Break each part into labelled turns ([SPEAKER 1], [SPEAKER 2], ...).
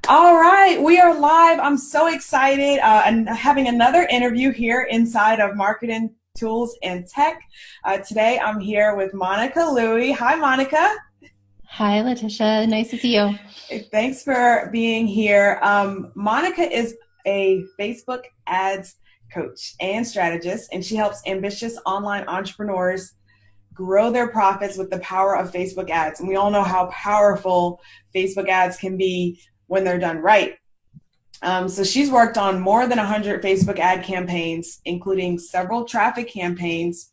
[SPEAKER 1] All right, we are live. I'm so excited and having another interview here inside of Marketing Tools and Tech. Today I'm here with Monica Louie. Hi, Monica.
[SPEAKER 2] Hi, LaTisha. Nice to see you.
[SPEAKER 1] Thanks for being here. Monica is a Facebook ads coach and strategist, and she helps ambitious online entrepreneurs grow their profits with the power of Facebook ads. And we all know how powerful Facebook ads can be when they're done right. So she's worked on more than 100 Facebook ad campaigns, including several traffic campaigns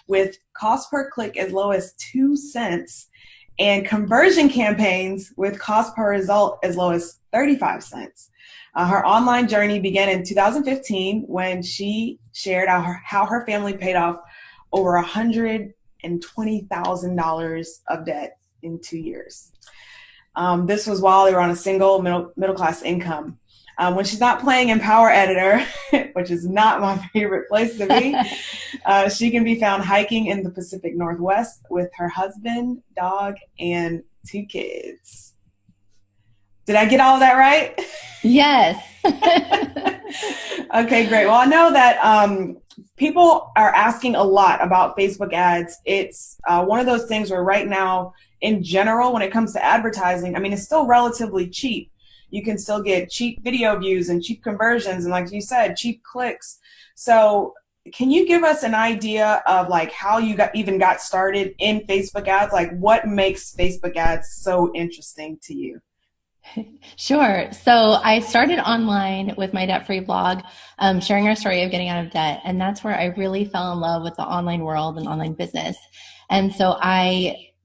[SPEAKER 1] with cost per click as low as 2 cents and conversion campaigns with cost per result as low as 35 cents. Her online journey began in 2015 when she shared how her family paid off over $120,000 of debt in 2 years. This was while they were on a single middle class income. When she's not playing in Power Editor, which is not my favorite place to be, she can be found hiking in the Pacific Northwest with her husband, dog, and 2 kids. Did I get all of that right?
[SPEAKER 2] Yes.
[SPEAKER 1] Okay, great. Well, I know that people are asking a lot about Facebook ads. It's one of those things where right now, in general, when it comes to advertising, I mean, it's still relatively cheap. You can still get cheap video views and cheap conversions and, like you said, cheap clicks. So can you give us an idea of like how you even got started in Facebook ads? Like what makes Facebook ads so interesting to you?
[SPEAKER 2] Sure. So I started online with my debt-free blog, sharing our story of getting out of debt. And that's where I really fell in love with the online world and online business. And so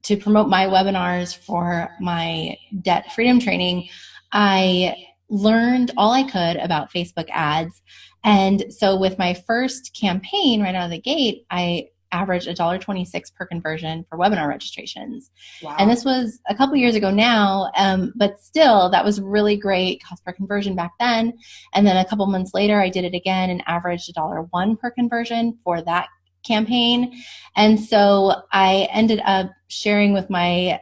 [SPEAKER 2] to promote my webinars for my debt freedom training, I learned all I could about Facebook ads. And so with my first campaign right out of the gate, I averaged $1.26 per conversion for webinar registrations.
[SPEAKER 1] Wow.
[SPEAKER 2] And this was a couple years ago now, but still that was really great cost per conversion back then. And then a couple months later, I did it again and averaged $1.01 per conversion for that campaign. And so I ended up sharing with my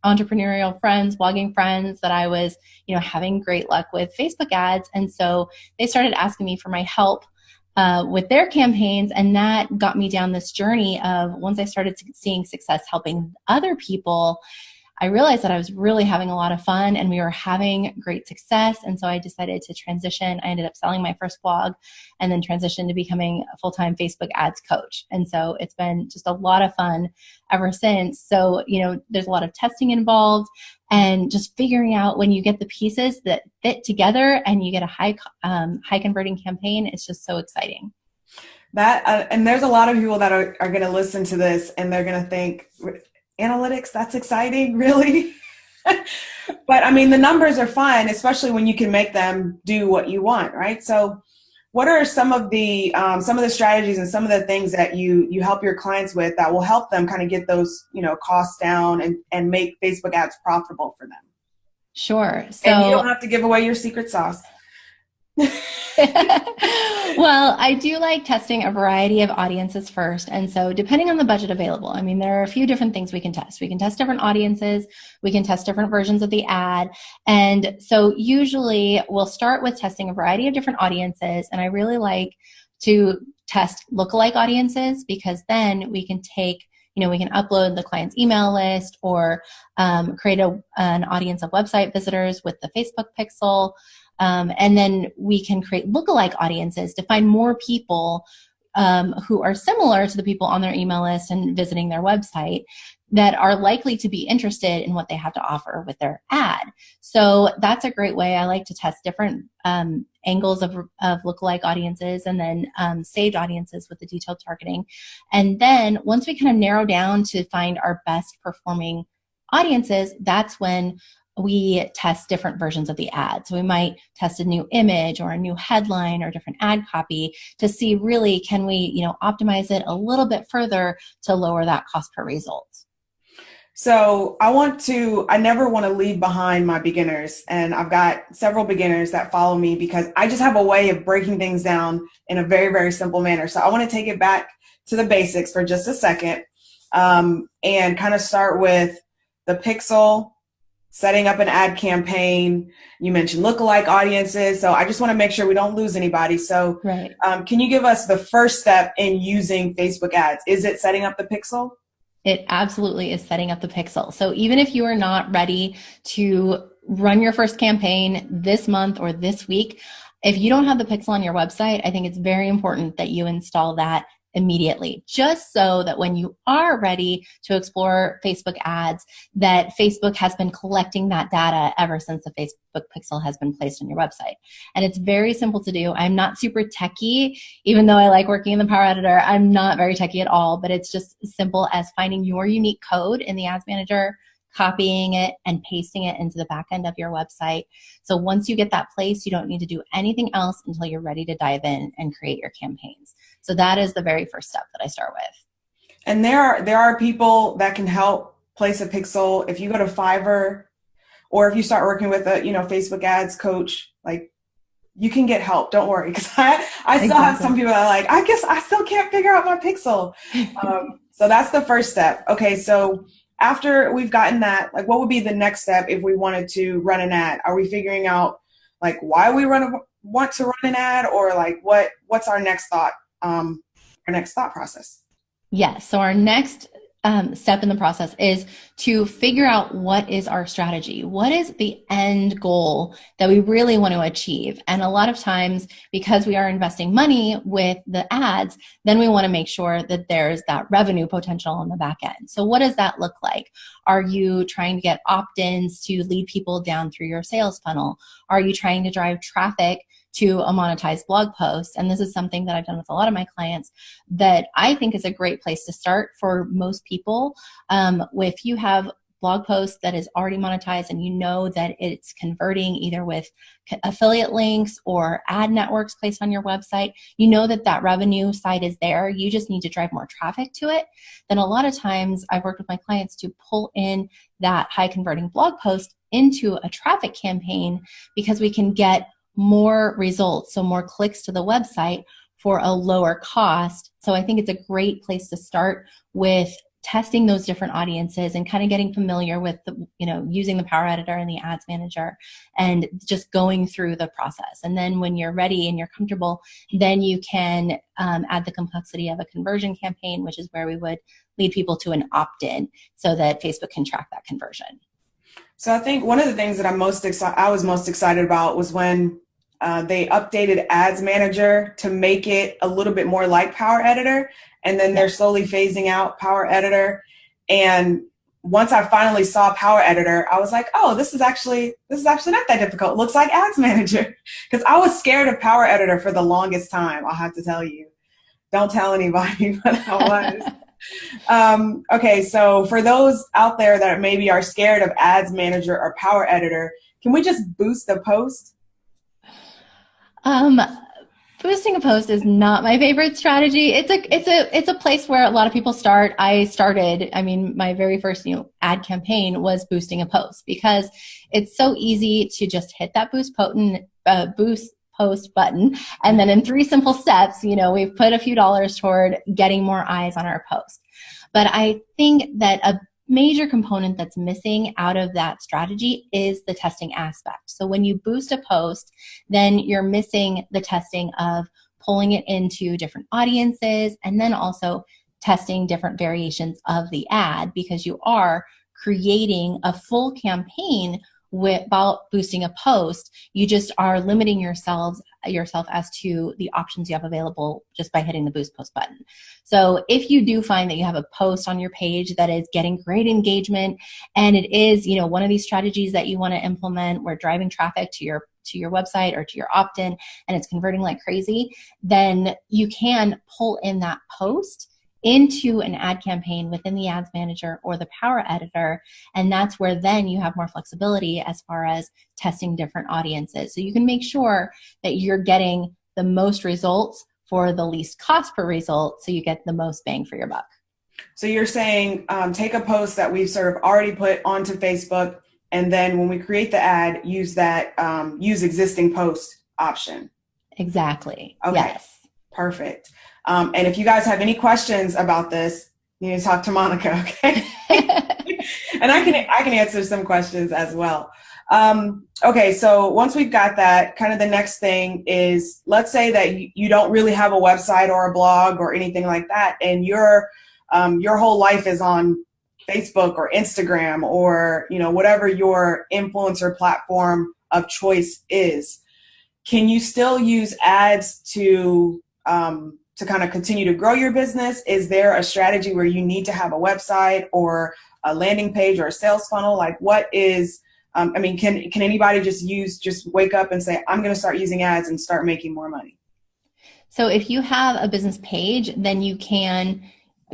[SPEAKER 2] entrepreneurial friends, blogging friends, that I was, having great luck with Facebook ads. And so they started asking me for my help with their campaigns, and that got me down this journey of, once I started seeing success helping other people, I realized that I was really having a lot of fun and we were having great success. And so I decided to transition. I ended up selling my first blog and then transitioned to becoming a full-time Facebook ads coach. And so it's been just a lot of fun ever since. So, there's a lot of testing involved and just figuring out when you get the pieces that fit together and you get a high converting campaign. It's just so exciting.
[SPEAKER 1] And there's a lot of people that are going to listen to this and they're going to think, analytics, that's exciting, really? But I mean, the numbers are fine, especially when you can make them do what you want, right? So what are some of the strategies and some of the things that you help your clients with that will help them kind of get those, costs down and make Facebook ads profitable for them?
[SPEAKER 2] Sure.
[SPEAKER 1] And you don't have to give away your secret sauce.
[SPEAKER 2] Well, I do like testing a variety of audiences first. And so depending on the budget available, I mean, there are a few different things we can test. We can test different audiences. We can test different versions of the ad. And so usually we'll start with testing a variety of different audiences. And I really like to test lookalike audiences, because then we can take, we can upload the client's email list or create an audience of website visitors with the Facebook pixel. And then we can create lookalike audiences to find more people who are similar to the people on their email list and visiting their website that are likely to be interested in what they have to offer with their ad. So that's a great way. I like to test different angles of lookalike audiences and then saved audiences with the detailed targeting. And then once we kind of narrow down to find our best performing audiences, that's when we test different versions of the ad. So we might test a new image or a new headline or different ad copy to see really, can we, optimize it a little bit further to lower that cost per result.
[SPEAKER 1] So I never want to leave behind my beginners. And I've got several beginners that follow me because I just have a way of breaking things down in a very, very simple manner. So I want to take it back to the basics for just a second and kind of start with the pixel, setting up an ad campaign. You mentioned lookalike audiences. So I just want to make sure we don't lose anybody. So
[SPEAKER 2] Right.
[SPEAKER 1] Can you give us the first step in using Facebook ads? Is it setting up the pixel?
[SPEAKER 2] It absolutely is setting up the pixel. So even if you are not ready to run your first campaign this month or this week, if you don't have the pixel on your website, I think it's very important that you install that immediately, just so that when you are ready to explore Facebook ads, that Facebook has been collecting that data ever since the Facebook pixel has been placed on your website. And it's very simple to do. I'm not super techie, even though I like working in the Power Editor. I'm not very techie at all, but it's just as simple as finding your unique code in the Ads Manager, copying it and pasting it into the back end of your website. So once you get that placed, you don't need to do anything else until you're ready to dive in and create your campaigns. So that is the very first step that I start with.
[SPEAKER 1] And there are people that can help place a pixel. If you go to Fiverr, or if you start working with a Facebook ads coach, like, you can get help. Don't worry, because I still have some people that are like, I guess I still can't figure out my pixel. So that's the first step. Okay, so after we've gotten that, like, what would be the next step if we wanted to run an ad? Are we figuring out like why we want to run an ad, or like what's our next thought? Our next thought process?
[SPEAKER 2] Yes. So our next step in the process is to figure out what is our strategy. What is the end goal that we really want to achieve? And a lot of times, because we are investing money with the ads, then we want to make sure that there's that revenue potential on the back end. So what does that look like? Are you trying to get opt-ins to lead people down through your sales funnel? Are you trying to drive traffic to a monetized blog post? And this is something that I've done with a lot of my clients that I think is a great place to start for most people. If you have blog post that is already monetized and you know that it's converting either with affiliate links or ad networks placed on your website, you know that that revenue side is there. You just need to drive more traffic to it. Then a lot of times I've worked with my clients to pull in that high converting blog post into a traffic campaign, because we can get more results, so more clicks to the website for a lower cost. So I think it's a great place to start with testing those different audiences and kind of getting familiar with the, using the Power Editor and the Ads Manager and just going through the process. And then when you're ready and you're comfortable, then you can add the complexity of a conversion campaign, which is where we would lead people to an opt-in so that Facebook can track that conversion.
[SPEAKER 1] So I think one of the things that I was most excited about was when they updated Ads Manager to make it a little bit more like Power Editor, and then they're slowly phasing out Power Editor. And once I finally saw Power Editor, I was like, oh, this is actually not that difficult. It looks like Ads Manager, because I was scared of Power Editor for the longest time. I'll have to tell you. Don't tell anybody, but I was. Okay, so for those out there that maybe are scared of Ads Manager or Power Editor, can we just boost a post?
[SPEAKER 2] Boosting a post is not my favorite strategy. It's a place where a lot of people start. My very first ad campaign was boosting a post, because it's so easy to just hit that boost post button, and then in 3 simple steps, we've put a few dollars toward getting more eyes on our post. But I think that a major component that's missing out of that strategy is the testing aspect. So when you boost a post, then you're missing the testing of pulling it into different audiences, and then also testing different variations of the ad, because you are creating a full campaign about boosting a post. You just are limiting yourself as to the options you have available just by hitting the boost post button. So if you do find that you have a post on your page that is getting great engagement, and it is, one of these strategies that you want to implement, where driving traffic to your website or to your opt-in, and it's converting like crazy, then you can pull in that post into an ad campaign within the Ads Manager or the Power Editor. And that's where then you have more flexibility as far as testing different audiences. So you can make sure that you're getting the most results for the least cost per result, so you get the most bang for your buck.
[SPEAKER 1] So you're saying take a post that we've sort of already put onto Facebook, and then when we create the ad, use that use existing post option.
[SPEAKER 2] Exactly.
[SPEAKER 1] Okay.
[SPEAKER 2] Yes.
[SPEAKER 1] Perfect. And if you guys have any questions about this, you need to talk to Monica, okay? And I can answer some questions as well. Okay, so once we've got that, kind of the next thing is, let's say that you don't really have a website or a blog or anything like that, and your whole life is on Facebook or Instagram or, you know, whatever your influencer platform of choice is. Can you still use ads to kind of continue to grow your business? Is there a strategy where you need to have a website or a landing page or a sales funnel? Like, what is, I mean, can anybody just wake up and say, I'm going to start using ads and start making more money?
[SPEAKER 2] So if you have a business page, then you can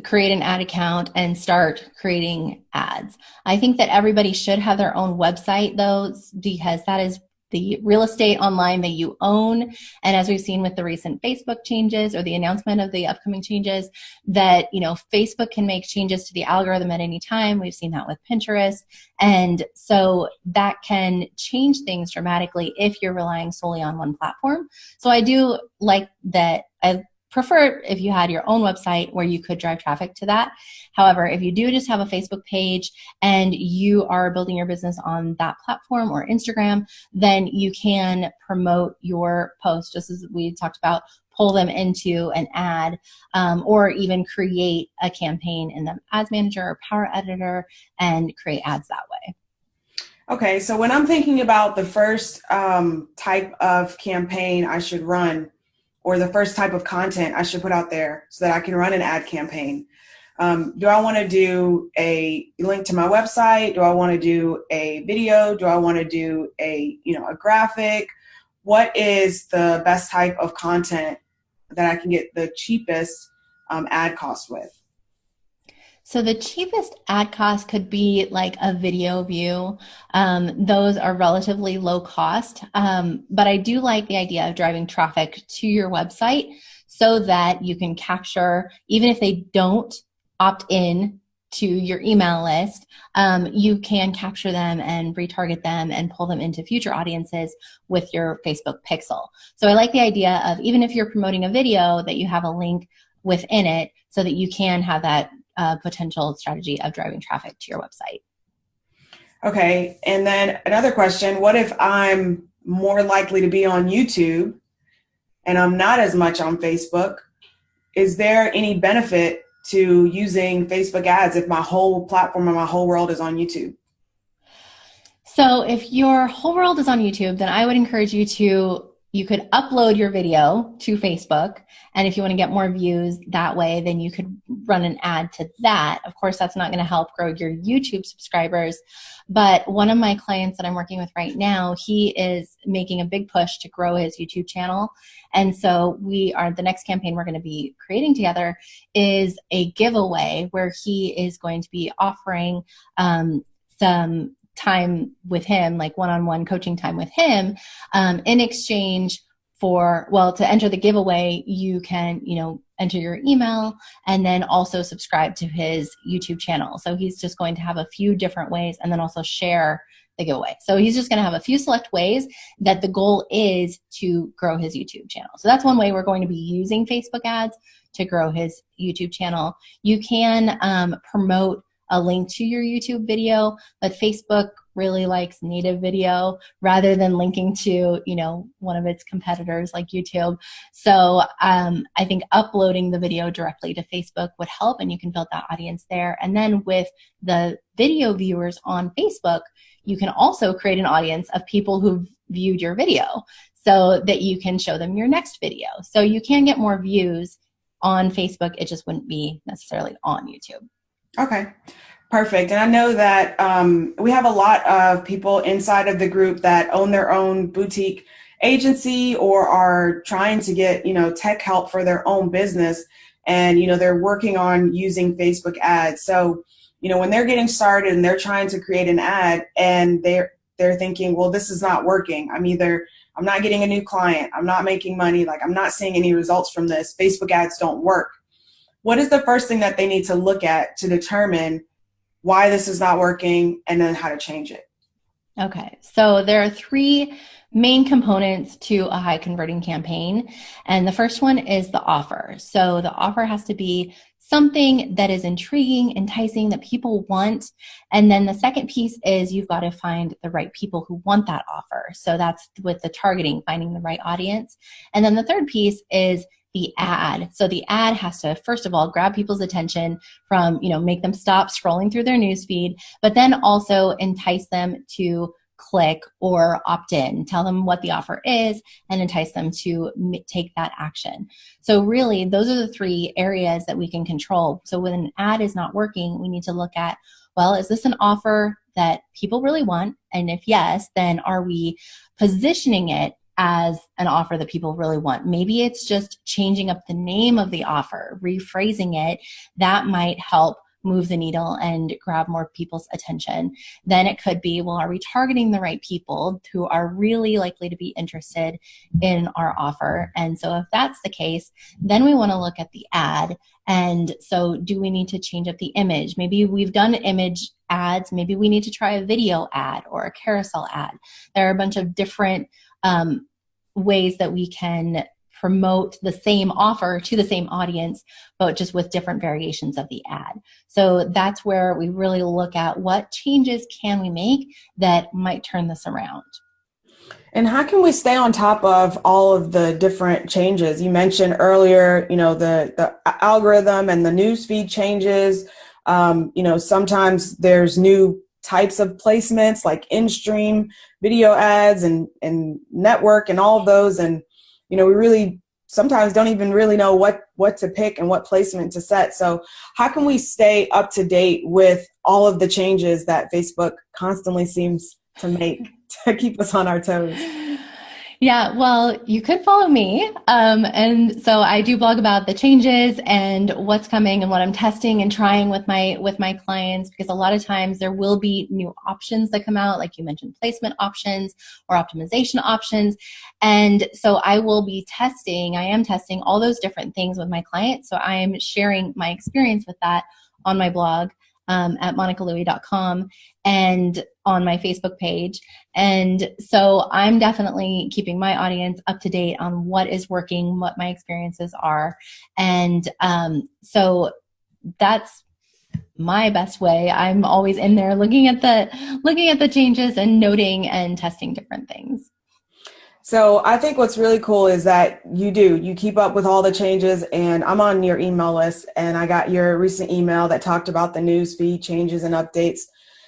[SPEAKER 2] create an ad account and start creating ads. I think that everybody should have their own website though, because that is the real estate online that you own. And as we've seen with the recent Facebook changes or the announcement of the upcoming changes, that, you know, Facebook can make changes to the algorithm at any time. We've seen that with Pinterest. And so that can change things dramatically if you're relying solely on one platform. So I do like that. I prefer if you had your own website where you could drive traffic to that. However, if you do just have a Facebook page and you are building your business on that platform or Instagram, then you can promote your posts, just as we talked about, pull them into an ad, or even create a campaign in the Ads Manager or Power Editor and create ads that way.
[SPEAKER 1] Okay, so when I'm thinking about the first type of campaign I should run, or the first type of content I should put out there so that I can run an ad campaign, do I want to do a link to my website? Do I want to do a video? Do I want to do a graphic? What is the best type of content that I can get the cheapest ad cost with?
[SPEAKER 2] So the cheapest ad cost could be like a video view. Those are relatively low cost, but I do like the idea of driving traffic to your website so that you can capture, even if they don't opt in to your email list, you can capture them and retarget them and pull them into future audiences with your Facebook pixel. So I like the idea of, even if you're promoting a video, that you have a link within it so that you can have that potential strategy of driving traffic to your website.
[SPEAKER 1] Okay, and then another question, what if I'm more likely to be on YouTube and I'm not as much on Facebook? Is there any benefit to using Facebook ads if my whole platform and my whole world is on YouTube?
[SPEAKER 2] So if your whole world is on YouTube, then I would encourage you could upload your video to Facebook. And if you want to get more views that way, then you could run an ad to that. Of course, that's not going to help grow your YouTube subscribers. But one of my clients that I'm working with right now, he is making a big push to grow his YouTube channel. And so the next campaign we're going to be creating together is a giveaway where he is going to be offering some time with him, like one-on-one coaching time with him, in exchange for, to enter the giveaway, you can, enter your email and then also subscribe to his YouTube channel. So he's just going to have a few different ways and then also share the giveaway. So he's just going to have a few select ways that the goal is to grow his YouTube channel. So that's one way we're going to be using Facebook ads to grow his YouTube channel. You can promote a link to your YouTube video, but Facebook really likes native video rather than linking to, one of its competitors like YouTube. So I think uploading the video directly to Facebook would help, and you can build that audience there. And then with the video viewers on Facebook, you can also create an audience of people who've viewed your video so that you can show them your next video. So you can get more views on Facebook. It just wouldn't be necessarily on YouTube.
[SPEAKER 1] Okay, perfect. And I know that we have a lot of people inside of the group that own their own boutique agency or are trying to get, tech help for their own business. And, they're working on using Facebook ads. So, when they're getting started and they're trying to create an ad and they're thinking, well, this is not working. I'm not getting a new client. I'm not making money. I'm not seeing any results from this. Facebook ads don't work. What is the first thing that they need to look at to determine why this is not working and then how to change it?
[SPEAKER 2] Okay, so there are three main components to a high converting campaign. And the first one is the offer. So the offer has to be something that is intriguing, enticing, that people want. And then the second piece is you've got to find the right people who want that offer. So that's with the targeting, finding the right audience. And then the third piece is the ad. So the ad has to, first of all, grab people's attention from, make them stop scrolling through their newsfeed, but then also entice them to click or opt in, tell them what the offer is, and entice them to take that action. So really, those are the three areas that we can control. So when an ad is not working, we need to look at, well, is this an offer that people really want? And if yes, then are we positioning it as an offer that people really want? Maybe it's just changing up the name of the offer, rephrasing it. That might help move the needle and grab more people's attention. Then it could be, well, are we targeting the right people who are really likely to be interested in our offer? And so if that's the case, then we want to look at the ad. And so do we need to change up the image? Maybe we've done image ads. Maybe we need to try a video ad or a carousel ad. There are a bunch of different ways that we can promote the same offer to the same audience, but just with different variations of the ad. So that's where we really look at what changes can we make that might turn this around.
[SPEAKER 1] And how can we stay on top of all of the different changes? You mentioned earlier, the algorithm and the newsfeed changes. Sometimes there's new types of placements like in-stream video ads and network and all of those. And we really sometimes don't even really know what to pick and what placement to set. So how can we stay up to date with all of the changes that Facebook constantly seems to make to keep us on our toes?
[SPEAKER 2] Yeah, well, you could follow me. And so I do blog about the changes and what's coming and what I'm testing and trying with my clients, because a lot of times there will be new options that come out, like you mentioned, placement options or optimization options. And so I am testing all those different things with my clients. So I am sharing my experience with that on my blog at monicalouie.com and on my Facebook page. And so I'm definitely keeping my audience up to date on what is working, what my experiences are. And so that's my best way. I'm always in there looking at the changes and noting and testing different things.
[SPEAKER 1] So I think what's really cool is that you keep up with all the changes, and I'm on your email list, and I got your recent email that talked about the news feed changes and updates.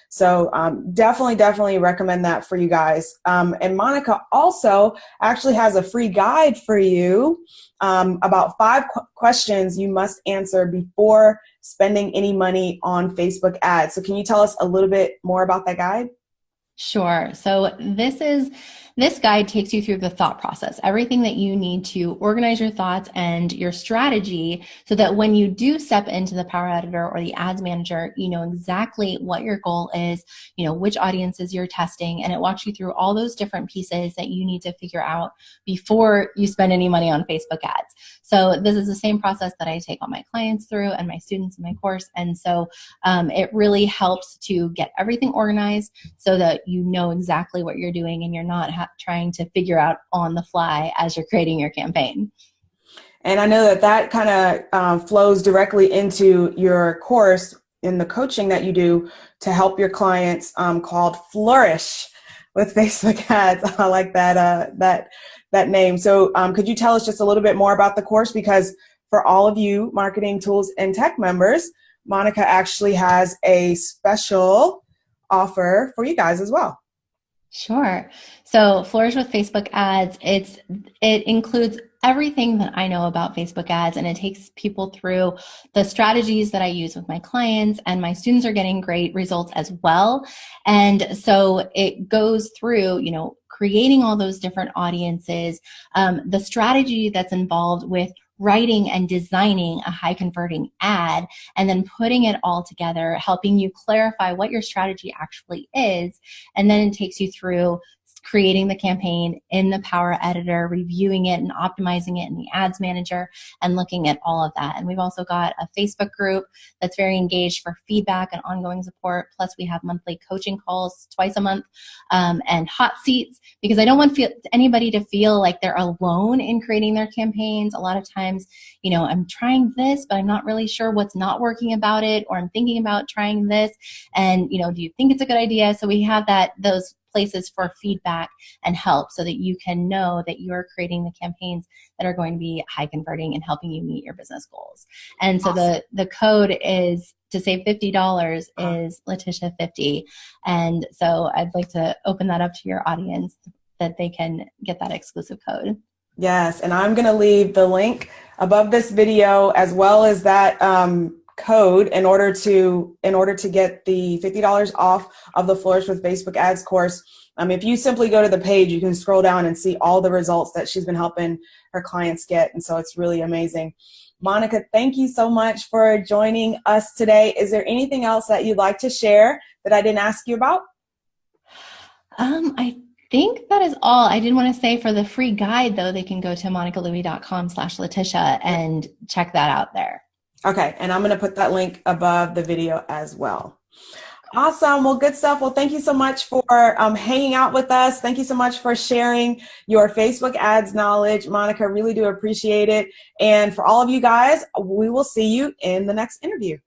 [SPEAKER 1] So definitely recommend that for you guys. And Monica also actually has a free guide for you about 5 questions you must answer before spending any money on Facebook ads. So can you tell us a little bit more about that guide?
[SPEAKER 2] Sure. So this guide takes you through the thought process, everything that you need to organize your thoughts and your strategy so that when you do step into the Power Editor or the Ads Manager, you know exactly what your goal is, which audiences you're testing, and it walks you through all those different pieces that you need to figure out before you spend any money on Facebook ads. So this is the same process that I take all my clients through and my students in my course. And so it really helps to get everything organized so that you know exactly what you're doing and you're not trying to figure out on the fly as you're creating your campaign.
[SPEAKER 1] And I know that kind of flows directly into your course in the coaching that you do to help your clients called Flourish with Facebook ads. I like that name. So could you tell us just a little bit more about the course? Because for all of you marketing tools and tech members, Monica actually has a special offer for you guys as well.
[SPEAKER 2] Sure. So Flourish with Facebook ads, it includes everything that I know about Facebook ads, and it takes people through the strategies that I use with my clients, and my students are getting great results as well. And so it goes through, creating all those different audiences, the strategy that's involved with writing and designing a high converting ad, and then putting it all together, helping you clarify what your strategy actually is. And then it takes you through creating the campaign in the Power Editor, reviewing it and optimizing it in the Ads Manager, and looking at all of that. And we've also got a Facebook group that's very engaged for feedback and ongoing support. Plus, we have monthly coaching calls twice a month, and hot seats, because I don't want anybody to feel like they're alone in creating their campaigns. A lot of times, I'm trying this, but I'm not really sure what's not working about it, or I'm thinking about trying this, and do you think it's a good idea? So we have those places for feedback and help, so that you can know that you're creating the campaigns that are going to be high converting and helping you meet your business goals. And so the code is to save $50 is LaTisha50. And so I'd like to open that up to your audience that they can get that exclusive code.
[SPEAKER 1] Yes, and I'm going to leave the link above this video as well as that code in order to get the $50 off of the Flourish with Facebook Ads course. If you simply go to the page, you can scroll down and see all the results that she's been helping her clients get, and so it's really amazing. Monica, thank you so much for joining us today. Is there anything else that you'd like to share that I didn't ask you about?
[SPEAKER 2] I think that is all. I did want to say, for the free guide, though, they can go to monicalouie.com/LaTisha and check that out there.
[SPEAKER 1] Okay, and I'm going to put that link above the video as well. Awesome. Well, good stuff. Well, thank you so much for hanging out with us. Thank you so much for sharing your Facebook ads knowledge. Monica, really do appreciate it. And for all of you guys, we will see you in the next interview.